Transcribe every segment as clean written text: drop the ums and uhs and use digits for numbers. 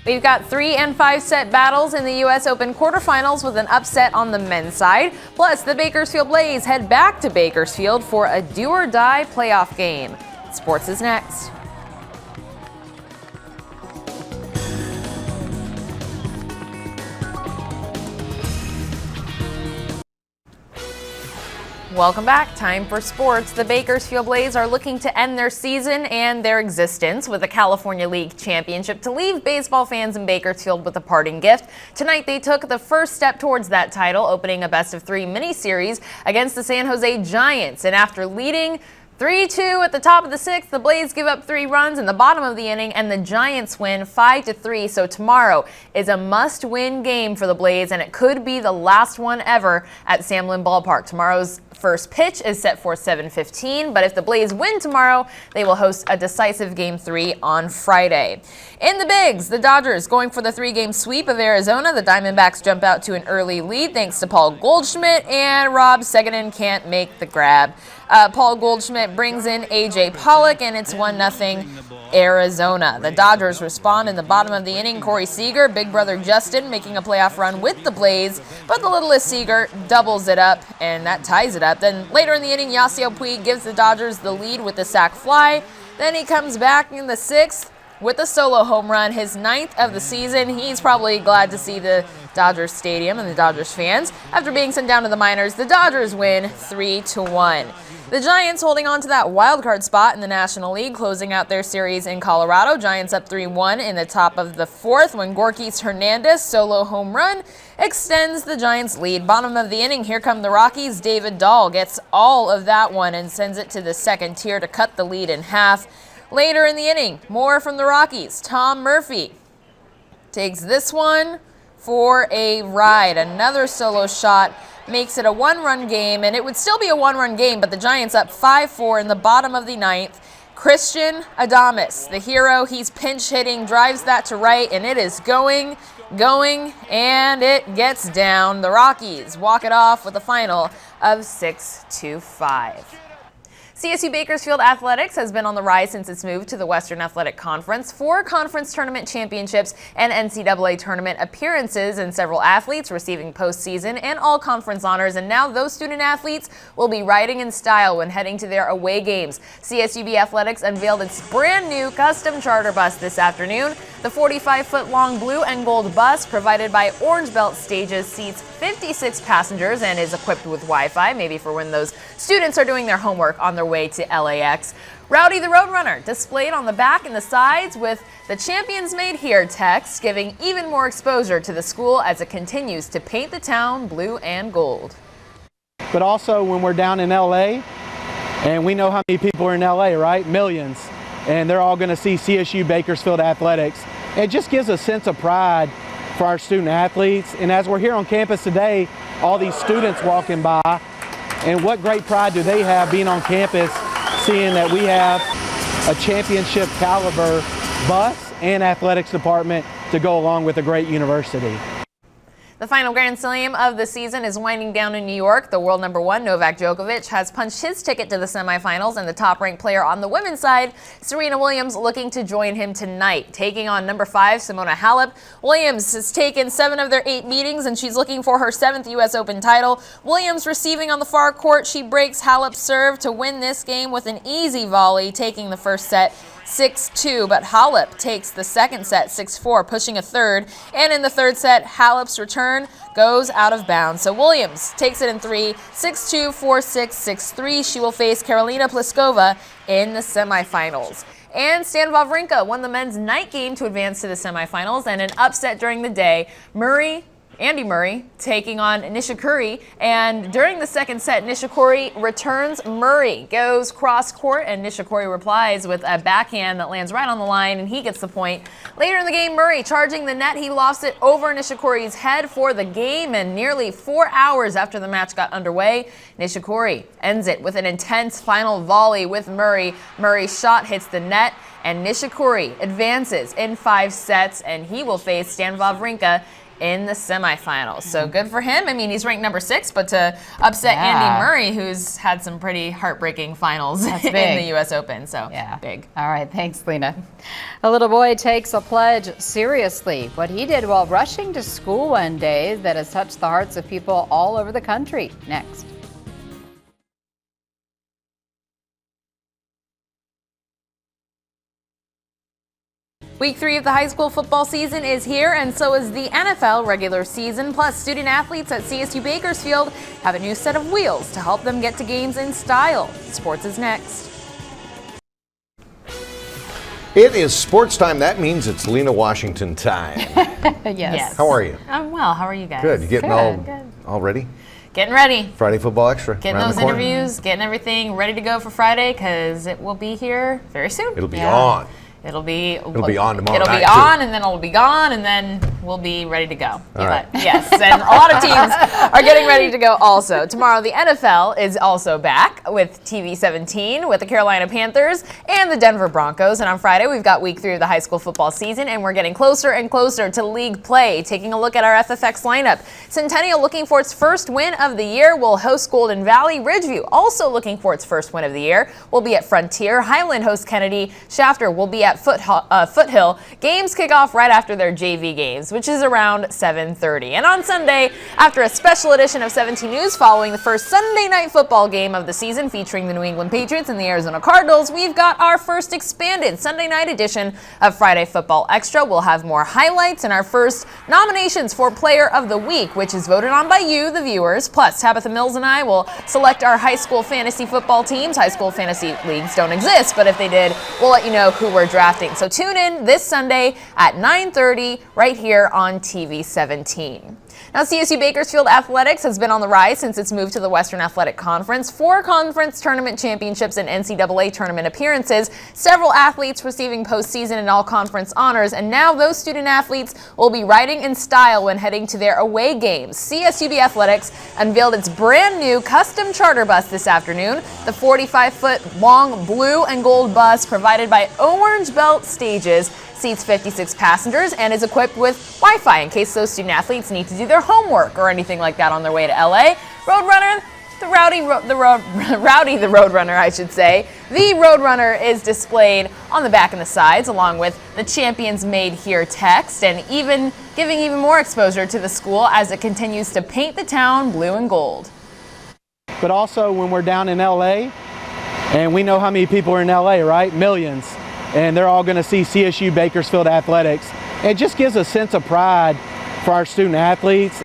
We've got 3 and 5 set battles in the U.S. Open quarterfinals with an upset on the men's side. Plus, the Bakersfield Blaze head back to Bakersfield for a do-or-die playoff game. Sports is next. Welcome back. Time for sports. The Bakersfield Blaze are looking to end their season and their existence with a California League championship to leave baseball fans in Bakersfield with a parting gift. Tonight, they took the first step towards that title, opening a best-of-3 mini-series against the San Jose Giants. And after leading 3-2 at the top of the 6th, the Blaze give up 3 runs in the bottom of the inning, and the Giants win 5-3. So tomorrow is a must-win game for the Blaze, and it could be the last one ever at Sam Lynn Ballpark. Tomorrow's first pitch is set for 7:15, but if the Blaze win tomorrow, they will host a decisive Game 3 on Friday. In the Bigs, the Dodgers going for the 3-game sweep of Arizona. The Diamondbacks jump out to an early lead thanks to Paul Goldschmidt, and Rob Seguin can't make the grab. Paul Goldschmidt brings in A.J. Pollock, and it's 1-0 Arizona. The Dodgers respond in the bottom of the inning. Corey Seager, big brother Justin, making a playoff run with the Blaze, but the littlest Seager doubles it up, and that ties it up. Then later in the inning, Yasiel Puig gives the Dodgers the lead with the sac fly. Then he comes back in the 6th with a solo home run, his 9th of the season. He's probably glad to see the Dodgers Stadium and the Dodgers fans. After being sent down to the minors, the Dodgers win 3-1. The Giants holding on to that wild card spot in the National League, closing out their series in Colorado. Giants up 3-1 in the top of the 4th when Gorkys Hernandez solo home run extends the Giants' lead. Bottom of the inning, here come the Rockies. David Dahl gets all of that one and sends it to the second tier to cut the lead in half. Later in the inning, more from the Rockies. Tom Murphy takes this one for a ride. Another solo shot makes it a 1-run game, and it would still be a 1-run game, but the Giants up 5-4 in the bottom of the 9th. Christian Adames, the hero, he's pinch hitting, drives that to right, and it is going, and it gets down. The Rockies walk it off with a final of 6-5. CSU Bakersfield Athletics has been on the rise since its move to the Western Athletic Conference. 4 conference tournament championships and NCAA tournament appearances, and several athletes receiving postseason and all-conference honors. And now those student athletes will be riding in style when heading to their away games. CSUB Athletics unveiled its brand new custom charter bus this afternoon. The 45-foot-long blue and gold bus, provided by Orange Belt Stages, seats 56 passengers and is equipped with Wi-Fi, maybe for when those students are doing their homework on their way to LAX. Rowdy the Roadrunner displayed on the back and the sides with the Champions Made Here text, giving even more exposure to the school as it continues to paint the town blue and gold. But also when we're down in LA, and we know how many people are in LA, right? Millions. And they're all going to see CSU Bakersfield Athletics. It just gives a sense of pride for our student athletes. And as we're here on campus today, all these students walking by, and what great pride do they have being on campus, seeing that we have a championship caliber bus and athletics department to go along with a great university. The final Grand Slam of the season is winding down in New York. The world number 1, Novak Djokovic, has punched his ticket to the semifinals, and the top-ranked player on the women's side, Serena Williams, looking to join him tonight, taking on number 5, Simona Halep. Williams has taken 7 of their 8 meetings, and she's looking for her 7th U.S. Open title. Williams receiving on the far court. She breaks Halep's serve to win this game with an easy volley, taking the first set 6-2, but Halep takes the second set 6-4, pushing a third, and in the third set, Halep's return goes out of bounds. So Williams takes it in 3, 6-2, 4-6, 6-3. She will face Karolina Pliskova in the semifinals. And Stan Wawrinka won the men's night game to advance to the semifinals, and an upset during the day. Andy Murray taking on Nishikori, and during the second set, Nishikori returns. Murray goes cross court, and Nishikori replies with a backhand that lands right on the line, and he gets the point. Later in the game, Murray charging the net. He lofts it over Nishikori's head for the game, and nearly 4 hours after the match got underway, Nishikori ends it with an intense final volley with Murray. Murray's shot hits the net, and Nishikori advances in 5 sets, and he will face Stan Wawrinka in the semifinals. So good for him. I mean, he's ranked number 6, but to upset Andy Murray, who's had some pretty heartbreaking finals in the U.S. Open. So big. All right, thanks, Lina. A little boy takes a pledge seriously. What he did while rushing to school one day that has touched the hearts of people all over the country. Next. Week 3 of the high school football season is here, and so is the NFL regular season. Plus, student athletes at CSU Bakersfield have a new set of wheels to help them get to games in style. Sports is next. It is sports time. That means it's Lina Washington time. Yes. How are you? I'm well. How are you guys? Good. You getting all ready? Getting ready. Friday Football Extra. Getting those interviews, getting everything ready to go for Friday because it will be here very soon. It'll be on. It'll be on tomorrow. It'll be on, and then it'll be gone, and then we'll be ready to go. All right. Yes, and a lot of teams are getting ready to go also. Tomorrow, the NFL is also back with TV 17 with the Carolina Panthers and the Denver Broncos. And on Friday, we've got week 3 of the high school football season, and we're getting closer and closer to league play. Taking a look at our FFX lineup. Centennial looking for its first win of the year will host Golden Valley. Ridgeview also looking for its first win of the year will be at Frontier. Highland hosts Kennedy. Shafter will be at Foothill. Games kick off right after their JV games, which is around 7:30. And on Sunday, after a special edition of 17 News following the first Sunday night football game of the season featuring the New England Patriots and the Arizona Cardinals, we've got our first expanded Sunday night edition of Friday Football Extra. We'll have more highlights and our first nominations for Player of the Week, which is voted on by you, the viewers. Plus, Tabitha Mills and I will select our high school fantasy football teams. High school fantasy leagues don't exist, but if they did, we'll let you know who we're drafting. So tune in this Sunday at 9:30 right here on TV 17. Now, CSU Bakersfield Athletics has been on the rise since its move to the Western Athletic Conference. 4 conference tournament championships and NCAA tournament appearances, several athletes receiving postseason and all-conference honors, and now those student athletes will be riding in style when heading to their away games. CSUB Athletics unveiled its brand new custom charter bus this afternoon. The 45-foot long blue and gold bus provided by Orange Belt Stages seats 56 passengers and is equipped with Wi-Fi in case those student athletes need to do their homework or anything like that on their way to LA. Roadrunner, the Roadrunner, I should say. The Roadrunner is displayed on the back and the sides, along with the Champions Made Here text, and even giving even more exposure to the school as it continues to paint the town blue and gold. But also when we're down in LA, and we know how many people are in LA, right? Millions. And they're all going to see CSU Bakersfield Athletics. It just gives a sense of pride for our student athletes.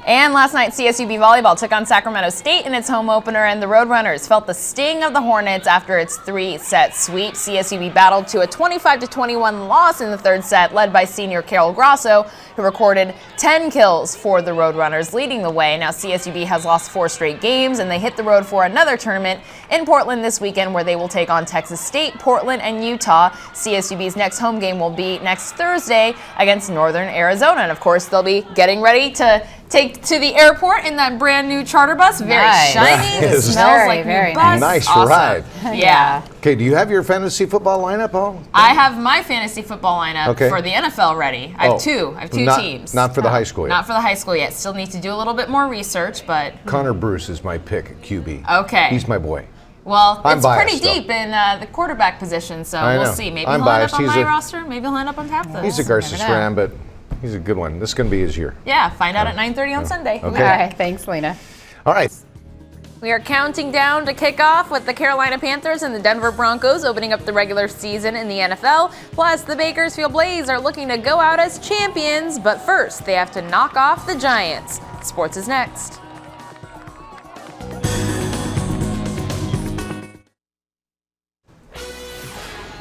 And last night, CSUB Volleyball took on Sacramento State in its home opener, and the Roadrunners felt the sting of the Hornets after its 3-set sweep. CSUB battled to a 25-21 loss in the 3rd set, led by senior Carol Grosso, who recorded 10 kills for the Roadrunners, leading the way. Now, CSUB has lost 4 straight games, and they hit the road for another tournament in Portland this weekend, where they will take on Texas State, Portland, and Utah. CSUB's next home game will be next Thursday against Northern Arizona. And, of course, they'll be getting ready to take to the airport in that brand new charter bus. Very shiny. It smells like very new bus. Nice awesome. ride. Yeah. Okay, do you have your fantasy football lineup, Paul? I have my fantasy football lineup for the NFL ready. I have two. I have two teams. Not for the high school yet. Not for the high school yet. Still need to do a little bit more research, but Connor Bruce is my pick at QB. Okay. He's my boy. Well, I'm it's pretty biased, though. deep in the quarterback position, so we'll see. Maybe I'm he'll end up biased. on He's my a- roster. Maybe he'll end up on Tabitha's. He's a Garcia Ram, but he's a good one. This is going to be his year. Yeah, find out at 9:30 on Sunday. Okay. All right, thanks, Lina. All right. We are counting down to kickoff with the Carolina Panthers and the Denver Broncos opening up the regular season in the NFL. Plus, the Bakersfield Blaze are looking to go out as champions, but first they have to knock off the Giants. Sports is next.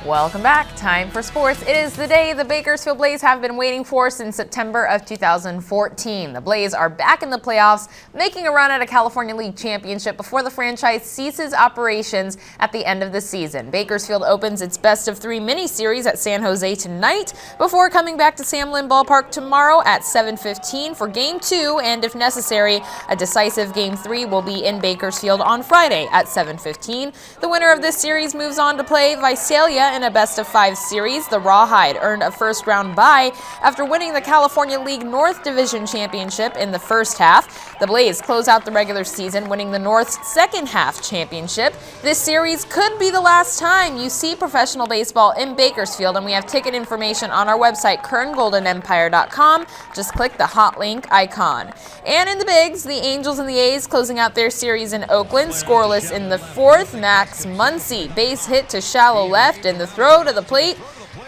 Welcome back. Time for sports. It is the day the Bakersfield Blaze have been waiting for since September of 2014. The Blaze are back in the playoffs, making a run at a California League championship before the franchise ceases operations at the end of the season. Bakersfield opens its best of 3 mini-series at San Jose tonight before coming back to Sam Lynn Ballpark tomorrow at 7:15 for Game 2, and if necessary, a decisive Game 3 will be in Bakersfield on Friday at 7:15. The winner of this series moves on to play Visalia in a best-of-5 series. The Rawhide earned a first-round bye after winning the California League North Division Championship in the first half. The Blaze close out the regular season, winning the North's second-half championship. This series could be the last time you see professional baseball in Bakersfield, and we have ticket information on our website, kerngoldenempire.com. Just click the hot link icon. And in the bigs, the Angels and the A's closing out their series in Oakland, scoreless in the fourth. Max Muncy, base hit to shallow left, and the throw to the plate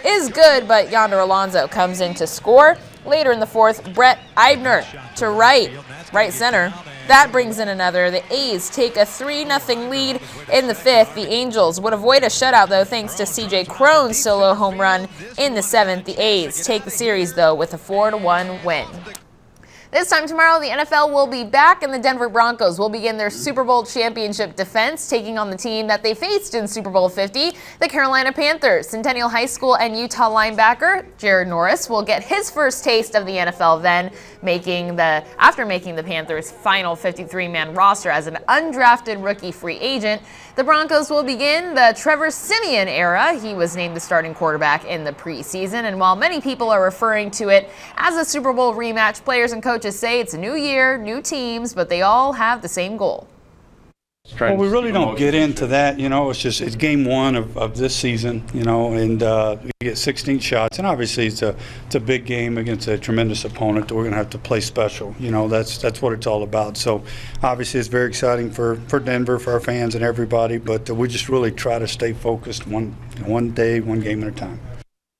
is good, but Yonder Alonso comes in to score. Later in the fourth, Brett Eibner to right center. That brings in another. The A's take a 3-0 lead in the fifth. The Angels would avoid a shutout, though, thanks to C.J. Cron's solo home run in the seventh. The A's take the series, though, with a 4-1 win. This time tomorrow, the NFL will be back, and the Denver Broncos will begin their Super Bowl championship defense, taking on the team that they faced in Super Bowl 50, the Carolina Panthers. Centennial High School and Utah linebacker Jared Norris will get his first taste of the NFL then, after making the Panthers' final 53-man roster as an undrafted rookie free agent. The Broncos will begin the Trevor Siemian era. He was named the starting quarterback in the preseason, and while many people are referring to it as a Super Bowl rematch, players and coaches say it's a new year, new teams, but they all have the same goal. Well, we really don't get into that, it's game one of this season, and we get 16 shots, and obviously it's a big game against a tremendous opponent that we're going to have to play special. That's what it's all about. So obviously it's very exciting for Denver, for our fans and everybody, but we just really try to stay focused one day, one game at a time.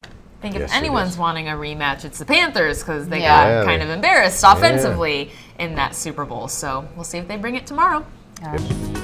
I think if anyone's wanting a rematch, it's the Panthers, because they got kind of embarrassed offensively in that Super Bowl. So we'll see if they bring it tomorrow. Yeah.